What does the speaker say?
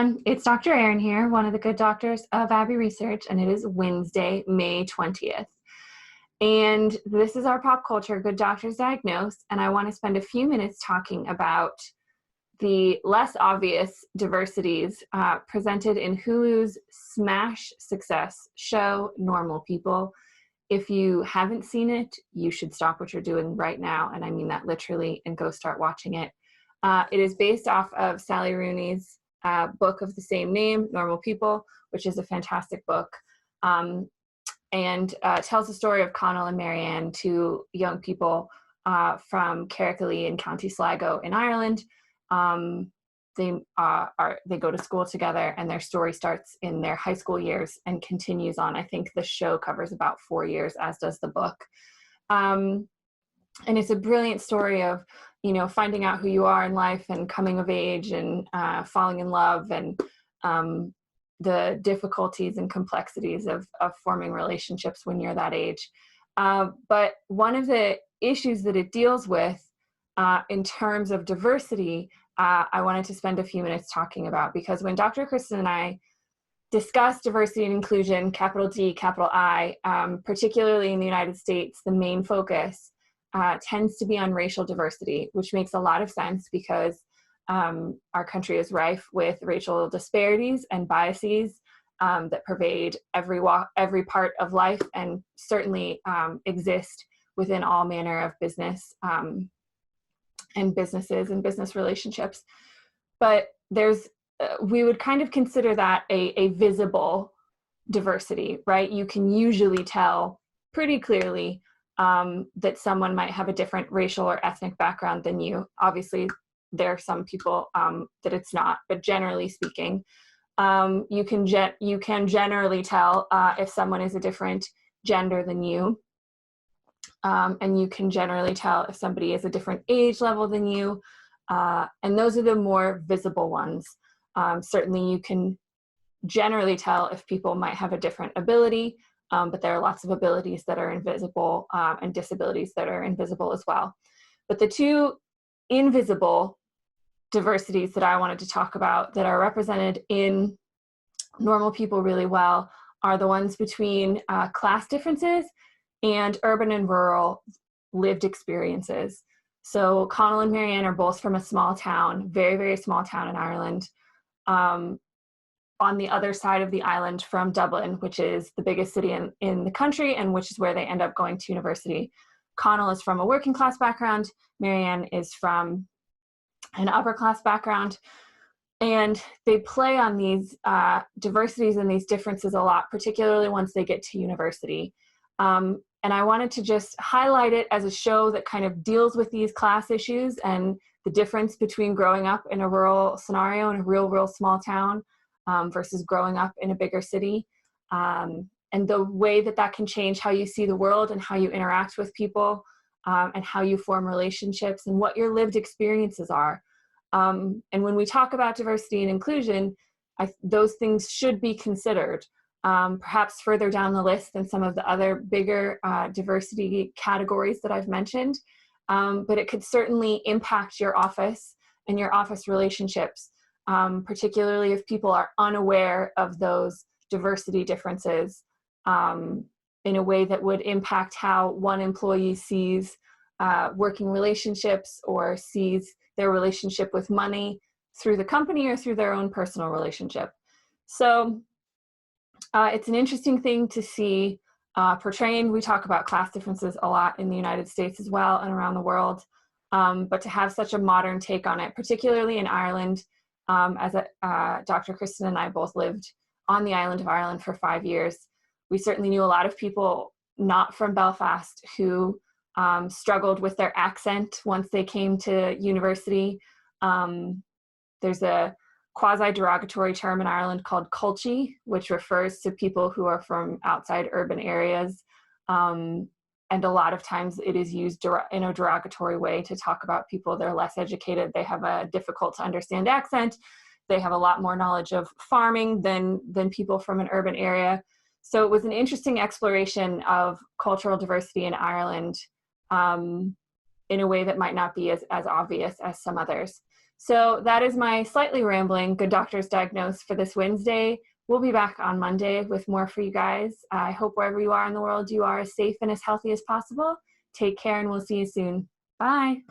everyone. It's Dr. Erin here, one of the good doctors of Abbey Research, and it is Wednesday, May 20th. And this is our pop culture Good Doctors Diagnose, and I want to spend a few minutes talking about the less obvious diversities presented in Hulu's smash success show, Normal People. If you haven't seen it, you should stop what you're doing right now, and I mean that literally, and go start watching it. It is based off of Sally Rooney's book of the same name, Normal People, which is a fantastic book, and tells the story of Connell and Marianne, two young people from Carrickally in County Sligo in Ireland. They go to school together, and their story starts in their high school years and continues on. I think the show covers about 4 years, as does the book. And it's a brilliant story of, finding out who you are in life and coming of age and falling in love and the difficulties and complexities of forming relationships when you're that age. But one of the issues that it deals with in terms of diversity, I wanted to spend a few minutes talking about, because when Dr. Kristen and I discuss diversity and inclusion, capital D, capital I, particularly in the United States, the main focus tends to be on racial diversity, which makes a lot of sense because our country is rife with racial disparities and biases that pervade every part of life, and certainly exist within all manner of business and businesses and business relationships. But we would kind of consider that a visible diversity, right? You can usually tell pretty clearly that someone might have a different racial or ethnic background than you. Obviously, there are some people that it's not, but generally speaking, you can generally tell if someone is a different gender than you, and you can generally tell if somebody is a different age level than you, and those are the more visible ones. Certainly, you can generally tell if people might have a different ability. But there are lots of abilities that are invisible and disabilities that are invisible as well. But the two invisible diversities that I wanted to talk about that are represented in Normal People really well are the ones between class differences and urban and rural lived experiences. So Connell and Marianne are both from a small town, very, very small town in Ireland. On the other side of the island from Dublin, which is the biggest city in the country, and which is where they end up going to university. Connell is from a working class background. Marianne is from an upper class background. And they play on these diversities and these differences a lot, particularly once they get to university. And I wanted to just highlight it as a show that kind of deals with these class issues and the difference between growing up in a rural scenario in a real small town versus growing up in a bigger city, and the way that can change how you see the world and how you interact with people, and how you form relationships and what your lived experiences are. And when we talk about diversity and inclusion, those things should be considered, perhaps further down the list than some of the other bigger diversity categories that I've mentioned, but it could certainly impact your office and your office relationships. Particularly if people are unaware of those diversity differences in a way that would impact how one employee sees working relationships or sees their relationship with money through the company or through their own personal relationship. So it's an interesting thing to see portrayed. We talk about class differences a lot in the United States as well and around the world, but to have such a modern take on it, particularly in Ireland, Dr. Kristen and I both lived on the island of Ireland for 5 years. We certainly knew a lot of people not from Belfast who struggled with their accent once they came to university. There's a quasi-derogatory term in Ireland called culty, which refers to people who are from outside urban areas. And a lot of times it is used in a derogatory way to talk about people that are less educated. They have a difficult to understand accent. They have a lot more knowledge of farming than people from an urban area. So it was an interesting exploration of cultural diversity in Ireland in a way that might not be as obvious as some others. So that is my slightly rambling Good Doctors Diagnose for this Wednesday. We'll be back on Monday with more for you guys. I hope wherever you are in the world, you are as safe and as healthy as possible. Take care, and we'll see you soon. Bye.